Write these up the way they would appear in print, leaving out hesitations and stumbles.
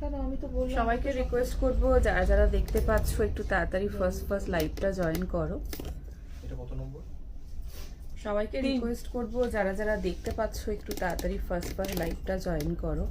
কেন আমি তো বললাম সবাইকে রিকোয়েস্ট করব যারা যারা দেখতে পাচ্ছ একটু তাড়াতাড়ি ফার্স্ট লাইভটা জয়েন করো। এটা কত নম্বর? সবাইকে রিকোয়েস্ট করব যারা যারা দেখতে পাচ্ছ একটু তাড়াতাড়ি ফার্স্ট লাইভটা জয়েন করো।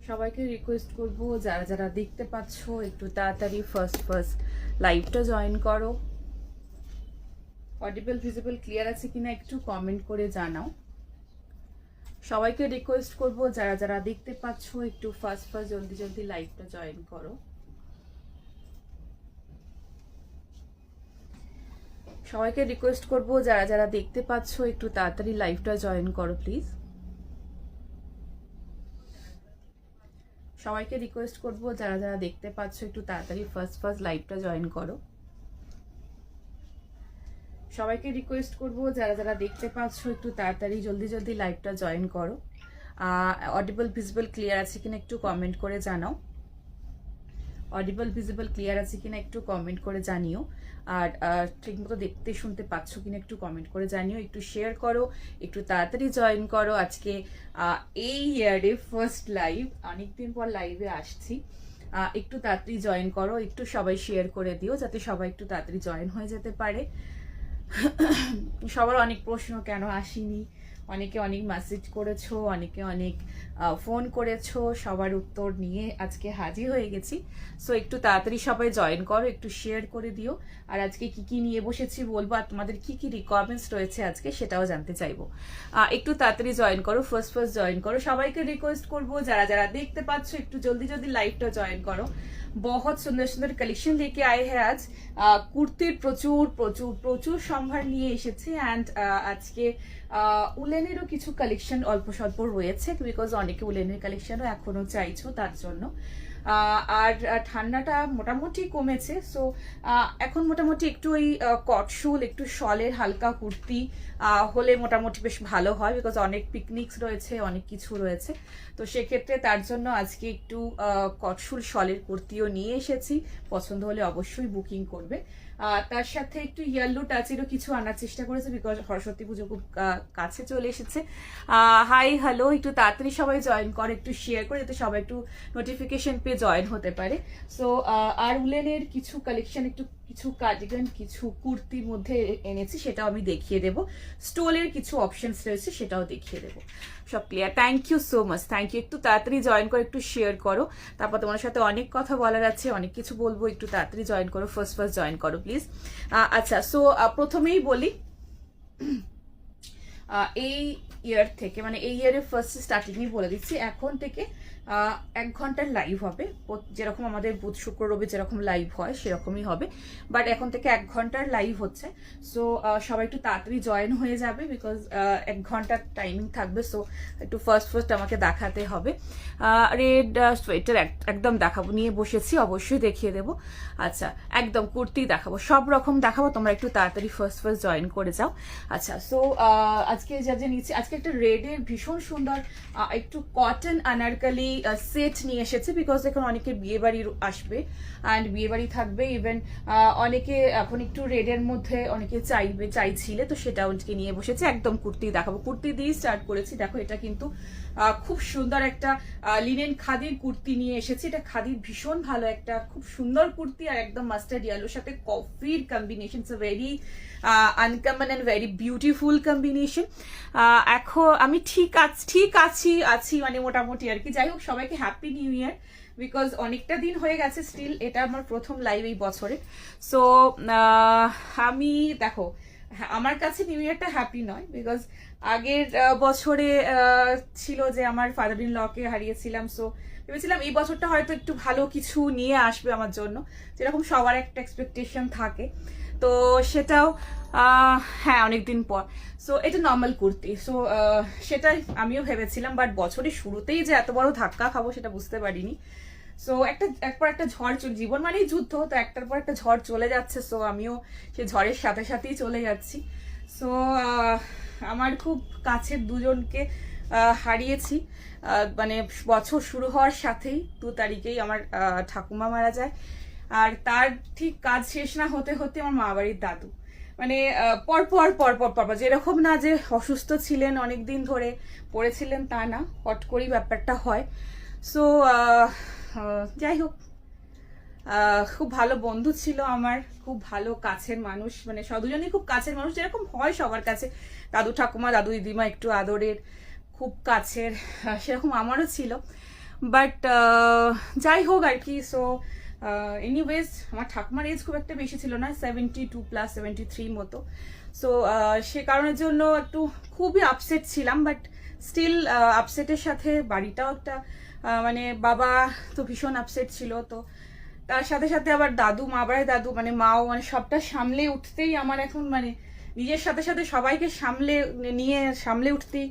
সবাইকে রিকোয়েস্ট করব যারা যারা দেখতে পাচ্ছ একটু তাড়াতাড়ি ফার্স্ট লাইভটা জয়েন করো। অডিবল ভিজিবল ক্লিয়ার আছে কিনা একটু কমেন্ট করে জানাও। সবাইকে রিকোয়েস্ট করব যারা যারা দেখতে পাচ্ছ একটু ফার্স্ট জলদি জলদি লাইভটা জয়েন করো। সবাইকে রিকোয়েস্ট করব যারা যারা দেখতে পাচ্ছ একটু তাড়াতাড়ি লাইভটা জয়েন করো প্লিজ। সবাইকে রিকোয়েস্ট করব যারা যারা দেখতে পাচ্ছ একটু তাড়াতাড়ি ফার্স্ট লাইভটা জয়েন করো। সবাইকে রিকোয়েস্ট করব যারা যারা দেখতে পাচ্ছ একটু তাড়াতাড়ি জলদি জলদি লাইভটা জয়েন করো। অডিবল ভিজিবল ক্লিয়ার আছে কিনা একটু কমেন্ট করে জানাও। অডিবল ভিজিবল ক্লিয়ার আছে কিনা একটু কমেন্ট করে জানিও। আর ঠিকমতো দেখতে শুনতে পাচ্ছ কিনা একটু কমেন্ট করে জানিও। একটু শেয়ার করো, একটু তাড়াতাড়ি জয়েন করো। আজকে এই ইয়ারে ফার্স্ট লাইভ, অনেকদিন পর লাইভে আসছি। একটু তাড়াতাড়ি জয়েন করো, একটু সবাই শেয়ার করে দিও যাতে সবাই একটু তাড়াতাড়ি জয়েন হয়ে যেতে পারে। সবার অনেক প্রশ্ন, কেন আসিনি, অনেকে অনেক মেসেজ করেছো, অনেকে অনেক ফোন করেছো, সবার উত্তর নিয়ে আজকে হাজির হয়ে গেছি। সো একটু তাড়াতাড়ি সবাই জয়েন করো, একটু শেয়ার করে দিও। আর আজকে কি কি নিয়ে বসেছি বলবো, আর তোমাদের কি কি রিকোয়ারমেন্টস রয়েছে আজকে সেটাও জানতে চাইবো। একটু তাড়াতাড়ি জয়েন করো, ফার্স্ট জয়েন করো। সবাইকে রিকোয়েস্ট করবো যারা যারা দেখতে পাচ্ছ একটু জলদি জলদি লাইভটা জয়েন করো। बहुत সুন্দর সুন্দর কালেকশন लेके आए हैं आज। কুর্তির প্রচুর প্রচুর প্রচুর সম্ভার নিয়ে এসেছে। অ্যান্ড আজকে উলেনেরও কিছু কালেকশন অল্প স্বল্প রয়েছে, বিকজ অনেকে উলেনের কালেকশনও এখনো চাইছো তার জন্য। আর ঠান্ডাটা মোটামুটি কমেছে, সো এখন মোটামুটি একটু ওই কটশুল, একটু শলের হালকা কুর্তি হলে মোটামুটি বেশ ভালো হয়, বিকজ অনেক পিকনিকস রয়েছে, অনেক কিছু রয়েছে। তো সেক্ষেত্রে তার জন্য আজকে একটু কটশুল শলের কুর্তিও নিয়ে এসেছি। পছন্দ হলে অবশ্যই বুকিং করবে। তার সাথে একটু ইয়েলো টাচেরও কিছু আনার চেষ্টা করেছে, বিকজ সরস্বতী পুজো খুব কাছে চলে এসেছে। হাই হ্যালো, একটু তাড়াতাড়ি সবাই জয়েন করে, একটু শেয়ার করে, যাতে সবাই একটু নোটিফিকেশন পেয়ে জয়েন হতে পারে। সো আর উলেনের কিছু কালেকশন, একটু কিছু কার্ডিগান, কিছু কুর্তির মধ্যে এনেছি, সেটাও আমি দেখিয়ে দেবো। স্টোলের কিছু অপশনস রয়েছে, সেটাও দেখিয়ে দেবো। সব clear. Thank you so much, thank you. একটু তাড়াতাড়ি জয়েন করো, একটু শেয়ার করো। তারপর তোমার সাথে অনেক কথা বলার আছে, অনেক কিছু বলবো। একটু তাড়াতাড়ি জয়েন করো, ফার্স্ট জয়েন করো প্লিজ। আচ্ছা, সো প্রথমেই বলি, এই ইয়ার থেকে, মানে এই ইয়ারের ফার্স্ট স্টার্টিংই বলে দিচ্ছি, এখন থেকে 1 ঘন্টার লাইভ হবে। যেরকম আমাদের বুধ শুক্র রবি যেরকম লাইভ হয় সেরকমই হবে, বাট এখন থেকে 1 ঘন্টার লাইভ হচ্ছে। সো সবাই একটু তাড়াতাড়ি জয়েন হয়ে যাবে, বিকজ 1 ঘন্টার টাইমিং থাকবে। সো একটু ফার্স্ট আমাকে দেখাতে হবে। রেড সোয়েটার একদম দেখাবো, নিয়ে বসেছি, অবশ্যই দেখিয়ে দেবো। আচ্ছা, একদম কুর্তি দেখাবো, সব রকম দেখাবো। তোমরা একটু তাড়াতাড়ি ফার্স্ট জয়েন করে যাও। আচ্ছা, সো আজকে যা যা নিচ্ছি, আজকে একটা রেডের ভীষণ সুন্দর একটু কটন আনারকালি সেট নিয়ে এসেছে, বিকজ এখন অনেকে বিয়ে বাড়ি আসবে অ্যান্ড বিয়ে বাড়ি থাকবে। ইভেন অনেকে এখন একটু রেডের মধ্যে অনেকে চাইছিলে, তো সেটাও আজকে নিয়ে বসেছে। একদম কুর্তি দেখাবো, কুর্তি দিয়ে স্টার্ট করেছি। দেখো, এটা কিন্তু খুব সুন্দর একটা লিনেন খাদির কুর্তি নিয়ে এসেছি। এটা খাদির ভীষণ ভালো একটা খুব সুন্দর কুর্তি, আর একদম মাস্টার্ড ইয়েলোর সাথে কফির combination, very uncommon and very beautiful combination. এখন আমি ঠিক আছি মানে মোটামুটি আর কি। যাই হোক, সবাইকে হ্যাপি নিউ ইয়ার, বিকজ অনেকটা দিন হয়ে গেছে। স্টিল এটা আমার প্রথম লাইভ এই বছরে। সো আমি দেখো, আমার কাছে নিউ ইয়ারটা হ্যাপি নয়, বিকজ আগের বছরে ছিল যে আমার ফাদার ইন লকে হারিয়েছিলাম। সো ভেবেছিলাম এই বছরটা হয়তো একটু ভালো কিছু নিয়ে আসবে আমার জন্য, যেরকম সবার একটা এক্সপেকটেশন থাকে। তো সেটাও হ্যাঁ, অনেকদিন পর। সো এটা নর্মাল কুর্তি। সো সেটাই আমিও ভেবেছিলাম, বাট বছরের শুরুতেই যে এত বড় ধাক্কা খাবো সেটা বুঝতে পারিনি। সো একবার একটা ঝড় জীবন মানেই যুদ্ধ, তো একটার পর একটা ঝড় চলে যাচ্ছে। সো আমিও সেই ঝড়ের সাথে সাথেই চলে যাচ্ছি। সো আমার খুব কাছের দুজনকে হারিয়েছি। মানে বছর শুরু হওয়ার সাথেই 2 তারিখেই আমার ঠাকুমা মারা যায়। আর তার ঠিক কাজ শেষ না হতে হতে আমার মা বাড়ির দাদু মানে পরপর পরপর পরপর, যেরকম না যে অসুস্থ ছিলেন অনেক দিন ধরে পড়েছিলেন তা না, হট করেই ব্যাপারটা হয়। সো যাই হোক, খুব ভালো বন্ধু ছিল আমার, খুব ভালো কাছের মানুষ, মানে দুজনেই খুব কাছের মানুষ, যেরকম হয় সবার কাছে, দাদু ঠাকুমা দাদু দিদিমা একটু আদরের, খুব কাছের, সেরকম আমারও ছিল। বাট যাই হোক আর কি। সো এনিওয়েজ, আমার ঠাকুমার এজ খুব একটা বেশি ছিল না, 72+, 73 মতো। সো সে কারণের জন্য একটু খুবই আপসেট ছিলাম, বাট স্টিল আপসেটের সাথে বাড়িটাও একটা মানে বাবা তো ভীষণ আপসেট ছিল, তো তার সাথে সাথে আবার দাদু, মা বাড়ি দাদু, মানে মাও, মানে সবটা সামলে উঠতেই আমার এখন মানে নিজের সাথে সাথে সবাইকে সামলে উঠতেই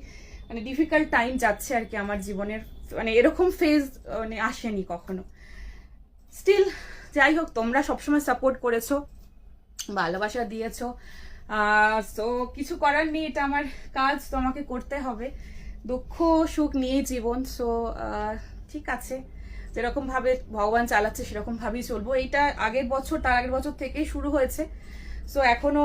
মানে ডিফিকাল্ট টাইম যাচ্ছে আর কি আমার জীবনের। মানে এরকম ফেজ মানে আসেনি কখনো। স্টিল যাই হোক, তোমরা সবসময় সাপোর্ট করেছো, ভালোবাসা দিয়েছো, তো কিছু করার নেই, এটা আমার কাজ, তো আমাকে করতে হবে। দুঃখ সুখ নিয়ে জীবন। সো ঠিক আছে, যেরকম ভাবে ভগবান চালাচ্ছে সেরকম ভাবেই চলবো। এইটা আগের বছর, তার আগের বছর থেকেই শুরু হয়েছে। সো এখনো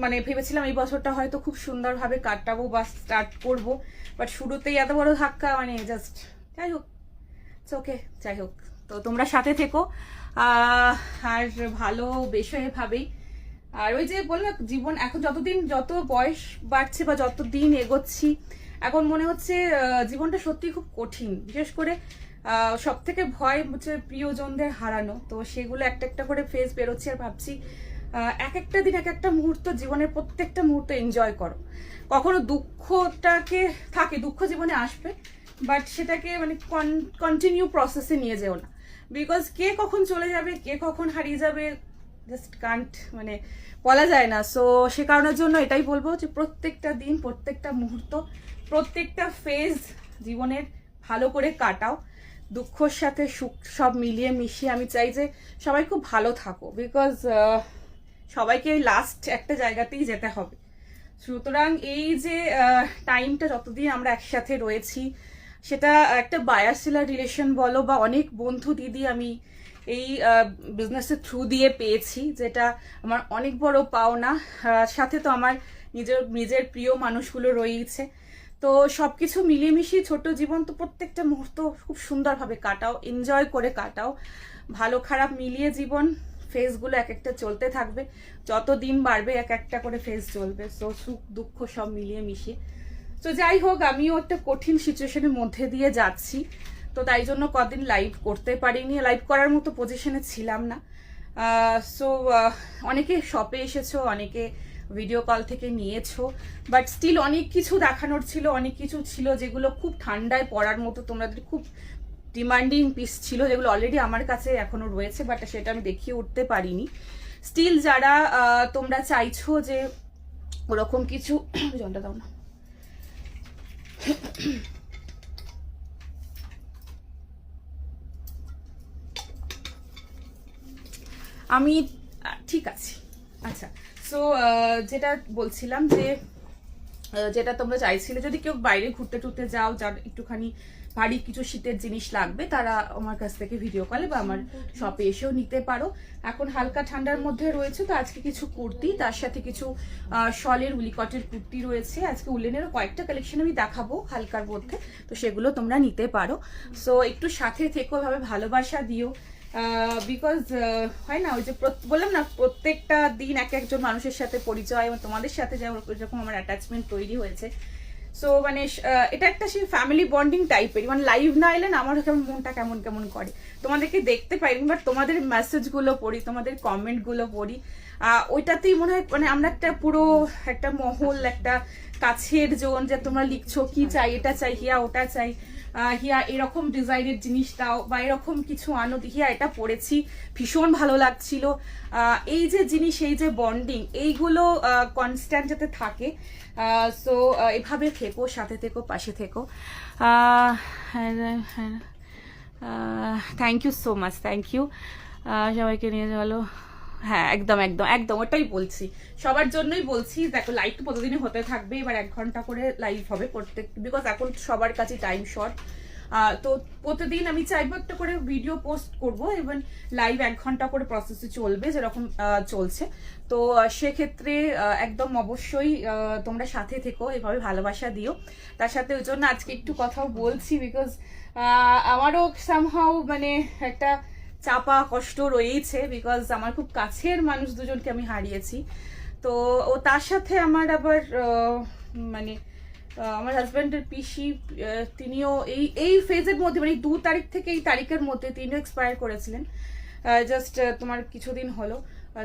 মানে ভেবেছিলাম এই বছরটা হয়তো খুব সুন্দরভাবে কাটাবো বা স্টার্ট করবো, বাট শুরুতেই এত বড় ধাক্কা, মানে জাস্ট যাই হোক, ওকে, যাই হোক। তো তোমরা সাথে থেকো, আর ভালো বেশি ভাবেই। আর ওই যে বললাম, জীবন এখন যত বয়স বাড়ছে বা যত দিন এগোচ্ছি, এখন মনে হচ্ছে জীবনটা সত্যি খুব কঠিন। বিশেষ করে সব থেকে ভয় হচ্ছে প্রিয়জনদের হারানো, তো সেগুলো একটা একটা করে ফেস বেরোচ্ছি, আর ভাবছি এক একটা দিন এক একটা মুহূর্ত, জীবনের প্রত্যেকটা মুহূর্ত এনজয় করো। কখনো দুঃখটাকে থাকে, দুঃখ জীবনে আসবে, বাট সেটাকে মানে কন্টিনিউ প্রসেসে নিয়ে যেও না, বিকজ কে কখন চলে যাবে, কে কখন হারিয়ে যাবে, জাস্ট কান্ট, মানে বলা যায় না। সো সে কারণের জন্য এটাই বলবো যে প্রত্যেকটা দিন, প্রত্যেকটা মুহূর্ত, প্রত্যেকটা ফেজ জীবনের ভালো করে কাটাও, দুঃখর সাথে সুখ সব মিলিয়ে মিশিয়ে। আমি চাই যে সবাই খুব ভালো থাকো, বিকজ সবাইকে লাস্ট একটা জায়গাতেই যেতে হবে। সুতরাং এই যে টাইমটা যতদিন আমরা একসাথে রয়েছি, সেটা একটা বায়ারসিলার রিলেশন বলো বা অনেক বন্ধু দিদি আমি এই বিজনেসের থ্রু দিয়ে পেয়েছি, যেটা আমার অনেক বড় পাওনা। সাথে তো আমার নিজের প্রিয় মানুষগুলো রয়েছে। তো সবকিছু মিলিয়ে মিশিয়ে ছোট জীবন, তো প্রত্যেকটা মুহূর্ত খুব সুন্দরভাবে কাটাও, এনজয় করে কাটাও, ভালো খারাপ মিলিয়ে জীবন, ফেজগুলো এক একটা চলতে থাকবে, যত দিন বাড়বে এক একটা করে ফেজ চলবে। সো সুখ দুঃখ সব মিলিয়ে মিশিয়ে। তো যাই হোক, আমিও একটা কঠিন সিচুয়েশনের মধ্যে দিয়ে যাচ্ছি, তো তাই জন্য কদিন লাইভ করতে পারিনি, লাইভ করার মতো পজিশনে ছিলাম না। সো অনেকে শপে এসেছো, অনেকে ভিডিও কল থেকে নিয়েছো, বাট স্টিল অনেক কিছু দেখানোর ছিল, অনেক কিছু ছিল যেগুলো খুব ঠান্ডায় পড়ার মতো, তোমাদের খুব ডিমান্ডিং পিস ছিল, যেগুলো অলরেডি আমার কাছে এখনো রয়েছে, বাট সেটা আমি দেখিয়ে উঠতে পারিনি। স্টিল যারা তোমরা চাইছো যে ওরকম কিছু, জলটা দাও না, আমি ঠিক আছি। আচ্ছা, সো যেটা বলছিলাম যে যেটা তোমরা চাইছিলে, যদি কেউ বাইরে ঘুরতে টুরতে যাও, যার একটুখানি ভারী কিছু শীতের জিনিস লাগবে, তারা আমার কাছ থেকে ভিডিও কলে বা আমার শপে এসেও নিতে পারো। এখন হালকা ঠান্ডার মধ্যে রয়েছে, তো আজকে কিছু কুর্তি, তার সাথে কিছু শলের উলিকটের কুর্তি রয়েছে। আজকে উলেনেরও কয়েকটা কালেকশন আমি দেখাবো হালকার মধ্যে, তো সেগুলো তোমরা নিতে পারো। সো একটু সাথে থেকো, ভাবে ভালোবাসা দিও, বিকজ হয় না, ওই যে বললাম না, প্রত্যেকটা দিন এক একজন মানুষের সাথে পরিচয়, এবং তোমাদের সাথে যেরকম আমার অ্যাটাচমেন্ট তৈরি হয়েছে। সো মানে এটা একটা সেই ফ্যামিলি বন্ডিং টাইপের, মানে লাইভ না এলে না আমার কেমন মনটা কেমন কেমন করে, তোমাদেরকে দেখতে পাই, বাট তোমাদের মেসেজগুলো পড়ি, তোমাদের কমেন্টগুলো পড়ি, ওইটাতেই মনে হয় মানে আমরা একটা পুরো একটা মহল, একটা কাছের জোন, যে তোমরা লিখছো কি চাই, এটা চাই, হিয়া ওটা চাই, হিয়া এরকম ডিজাইনের জিনিস দাও, বা এরকম কিছু আনো, হিয়া এটা পড়েছি ভীষণ ভালো লাগছিল। এই যে জিনিস, এই যে বন্ডিং, এইগুলো কনস্ট্যান্ট যাতে থাকে। সো এভাবে থেকো, সাথে থেকো, পাশে থেকো। Thank you so much, thank you. সবাইকে নিয়ে চলো, হ্যাঁ একদম একদম একদম ওটাই বলছি, সবার জন্যই বলছি। দেখো, লাইভ তো প্রতিদিনই হতে থাকবে, এবার 1 ঘন্টা করে লাইভ হবে প্রত্যেক, বিকজ এখন সবার কাছে টাইম শর্ট। তো প্রতিদিন আমি চাইবো একটা করে ভিডিও পোস্ট করব, এবং লাইভ 1 ঘন্টা করে প্রসেসে চলবে যেরকম চলছে। তো সেক্ষেত্রে একদম অবশ্যই তোমরা সাথে থেকো, এভাবে ভালোবাসা দিও। তার সাথে ওই জন্য আজকে একটু কথাও বলছি, বিকজ আমারও সামহাউ মানে একটা চাপা কষ্ট রয়েছে, বিকজ আমার খুব কাছের মানুষ দুজনকে আমি হারিয়েছি। তো ও তার সাথে আমার আবার মানে আমার হাজব্যান্ডের পিসি, তিনিও এই ফেজের মধ্যে, মানে 2 তারিখ থেকে এই তারিখের মধ্যে তিনিও এক্সপায়ার করেছিলেন। জাস্ট তোমার কিছুদিন হলো,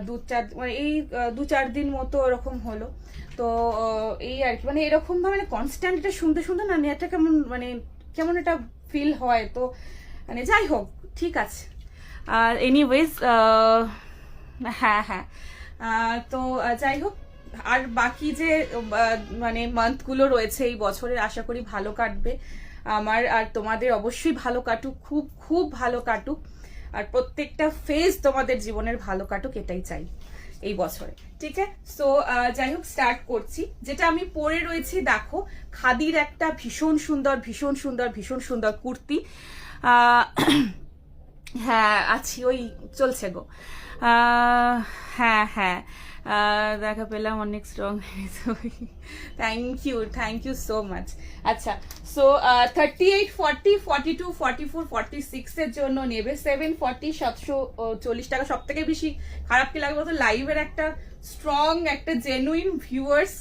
2-4 মানে এই 2-4 দিন মতো এরকম হলো। তো এই আর কি, মানে এরকম ভাবে মানে কনস্ট্যান্ট এটা শুনতে শুনতে না এটা কেমন মানে কেমন একটা ফিল হয়। তো মানে যাই হোক, ঠিক আছে। আর এনিওয়েজ হ্যাঁ হ্যাঁ, তো যাই হোক, আর বাকি যে মানে মান্থগুলো রয়েছে এই বছরের, আশা করি ভালো কাটবে আমার আর তোমাদের, অবশ্যই ভালো কাটুক, খুব খুব ভালো কাটুক, আর প্রত্যেকটা ফেজ তোমাদের জীবনের ভালো কাটুক, এটাই চাই এই বছরে, ঠিক আছে? সো যাই হোক, স্টার্ট করছি। যেটা আমি পরে রয়েছি দেখো, খাদির একটা ভীষণ সুন্দর ভীষণ সুন্দর ভীষণ সুন্দর কুর্তি। হ্যাঁ আছি, ওই চলছে গো। হ্যাঁ হ্যাঁ, দেখা পেলাম, অনেক strong. Thank you so much. আচ্ছা, সো 38, 40, 42, 44, 46 এর জন্য নেবে 740, 740 টাকা। সব থেকে বেশি খারাপ কি লাগবে তো, লাইভের একটা স্ট্রং একটা জেনুইন ভিউয়ার্স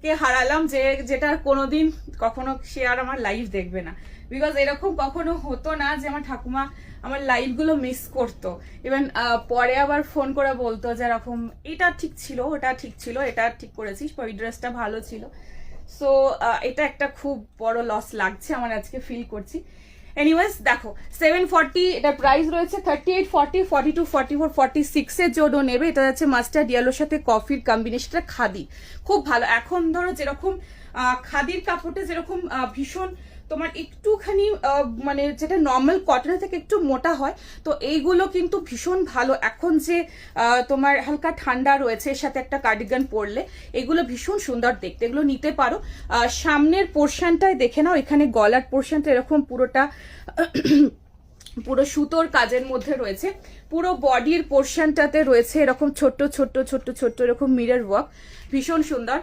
কে হারালাম, যেটা কোনোদিন কখনো সে আর আমার লাইভ দেখবে না। বিকজ এরকম কখনো হতো না যে আমার ঠাকুমা আমার লাইভগুলো মিস করতো, ইভেন পরে আবার ফোন করে বলতো যে এরকম এটা ঠিক ছিল, ওটা ঠিক ছিল, এটা ঠিক করেছিস, ওই ড্রেসটা ভালো ছিল। সো এটা একটা খুব বড় লস লাগছে আমার, আজকে ফিল করছি। এনিওয়েজ দেখো, 740 এটা প্রাইস রয়েছে। 38, 40, 42, 44, 46 এর জন্য নেবে। এটা যাচ্ছে মাস্টার্ড ইয়েলোর সাথে কফির কম্বিনেশনটা, খাদি খুব ভালো। এখন ধরো যেরকম খাদির কাপড়টা যেরকম ভীষণ তোমার একটুখানি মানে যেটা নর্মাল কটনের থেকে একটু মোটা হয়, তো এইগুলো কিন্তু ভীষণ ভালো। এখন যে তোমার হালকা ঠান্ডা রয়েছে, এর সাথে একটা কার্ডিগান পরলে এগুলো ভীষণ সুন্দর দেখতে, এগুলো নিতে পারো। সামনের পোর্শনটায় দেখে নাও, এখানে গলার পোর্শনটা এরকম পুরোটা পুরো সুতোর কাজের মধ্যে রয়েছে। পুরো বডির পোর্শনটাতে রয়েছে এরকম ছোট্ট ছোট্ট ছোট্ট ছোট্ট এরকম মিরর ওয়ার্ক, ভীষণ সুন্দর।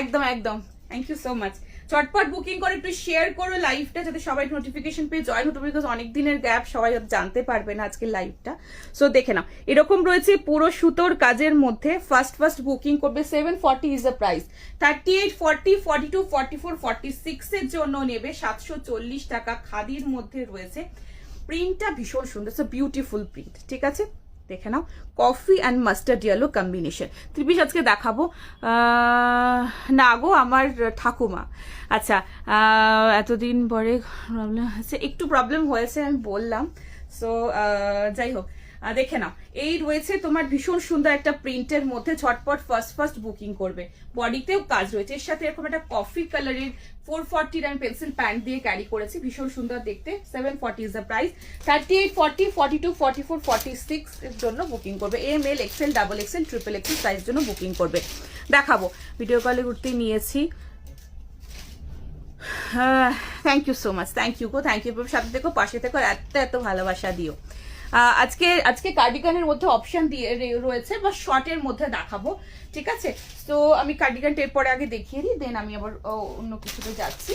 একদম একদম, থ্যাংক ইউ সো মাচ। চটপট বুকিং করে একটু শেয়ার করো লাইভটা, যাতে সবাই নোটিফিকেশন পেয়ে জয়েন হতো, বিকজ অনেক দিনের গ্যাপ, সবাই জানতে পারবে না আজকের লাইভটা। সো দেখে নাও, এরকম রয়েছে পুরো সুতোর কাজের মধ্যে। ফার্স্ট বুকিং করবে, 740 ইজ দ্য প্রাইস। 38, 40, 42, 44, 46 এর জন্য নেবে 740 টাকা। খাদির মধ্যে রয়েছে, প্রিন্টটা ভীষণ সুন্দর, বিউটিফুল প্রিন্ট, ঠিক আছে? দেখে নাও, coffee and mustard yellow combination. Three piece আজকে দেখাবো না গো, আমার ঠাকুমা। আচ্ছা, এতদিন পরে প্রবলেম হয়েছে, একটু প্রবলেম হয়েছে আমি বললাম। সো যাই হোক, দেখে নাও, এই রয়েছে তোমার ভীষণ সুন্দর একটা প্রিন্টের মধ্যে। ঝটপট ফার্স্ট বুকিং করবে। বডিতেও কাজ রয়েছে, এর সাথে এরকম একটা কফি কালারের 440 আমি পেন্সিল প্যান্ট দিয়ে ক্যারি করেছি, ভীষণ সুন্দর দেখতে। 740 ইজ দ্য প্রাইস। 38, 40, 42, 44, 46 এর জন্য বুকিং করবে। ML, XL, XXL, XXL size জন্য বুকিং করবে। দেখাবো, ভিডিও কলে ঘুরতে নিয়েছি। Thank you so much, thank you গো, থ্যাংক ইউ। সাথে থেকো, পাশে থেকো, এত ভালোবাসা দিও। আজকে কার্ডিগানের মধ্যে অপশন দিয়ে রয়েছে, বা শর্টের মধ্যে দেখাবো, ঠিক আছে? তো আমি কার্ডিগান টের পরে আগে দেখিয়ে দিই, দেন আমি আবার অন্য কিছুতে যাচ্ছি।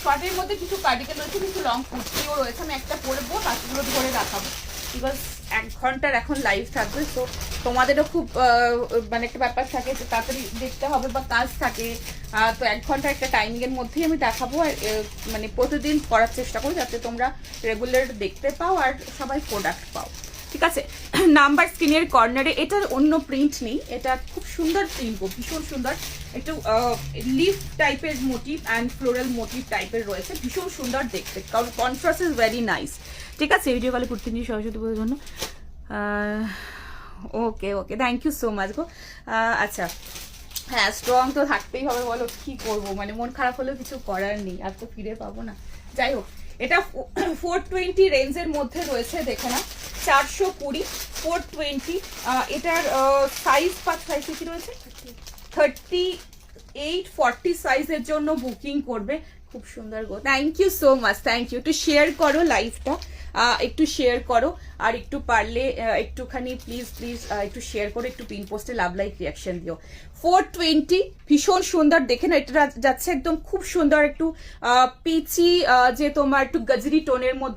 শর্টের মধ্যে কিছু কার্ডিগান রয়েছে, কিছু লং কুর্তিও রয়েছে। আমি একটা পরবো, বাকিগুলো ধরে দেখাবো, বিকজ 1 ঘন্টার এখন লাইভ থাকবে। তো তোমাদেরও খুব মানে একটা ব্যাপার থাকে যে তাড়াতাড়ি দেখতে হবে বা কাজ থাকে। তো 1 ঘন্টা একটা টাইমিং এর মধ্যেই আমি দেখাবো, আর মানে প্রতিদিন করার চেষ্টা করি যাতে তোমরা রেগুলার দেখতে পাও আর সবাই প্রোডাক্ট পাও, ঠিক আছে? নাম্বার স্ক্রিনের কর্নারে, এটার অন্য প্রিন্ট নেই, এটা খুব সুন্দর প্রিন্ট, ভীষণ সুন্দর। একটু লিফ টাইপের মোটিভ অ্যান্ড ফ্লোরাল মোটিভ টাইপের রয়েছে, ভীষণ সুন্দর দেখতে, কারণ কন্ট্রাস্ট ইজ ভেরি নাইস, ঠিক আছে? ভিডিও কলে কুর্তি নিয়ে সরস্বতী পুজোর জন্য। ওকে, থ্যাংক ইউ সো মাচ গো। আচ্ছা, হ্যাঁ, স্ট্রং তো থাকতেই হবে, বলো কি করবো, মানে মন খারাপ হলেও কিছু করার নেই, আর তো ফিরে পাবো না। যাই হোক, এটা 420 রেঞ্জের মধ্যে রয়েছে, দেখে না, 420, 420। এটার সাইজ কি রয়েছে? 840 সাইজের জন্য বুকিং করবে। খুব সুন্দর গো, thank you so much, thank you. একটু শেয়ার করো লাইভটা, একটু শেয়ার করো, আর একটু পারলে একটুখানি প্লিজ প্লিজ একটু শেয়ার করো, একটু পিন পোস্টে লাভ লাইক রিয়াকশন দিও। 420 ভীষণ সুন্দর, দেখে না এটা যাচ্ছে একদম খুব সুন্দর একটু পিচি যে তোমার একটু গজরি টোনের মধ্যে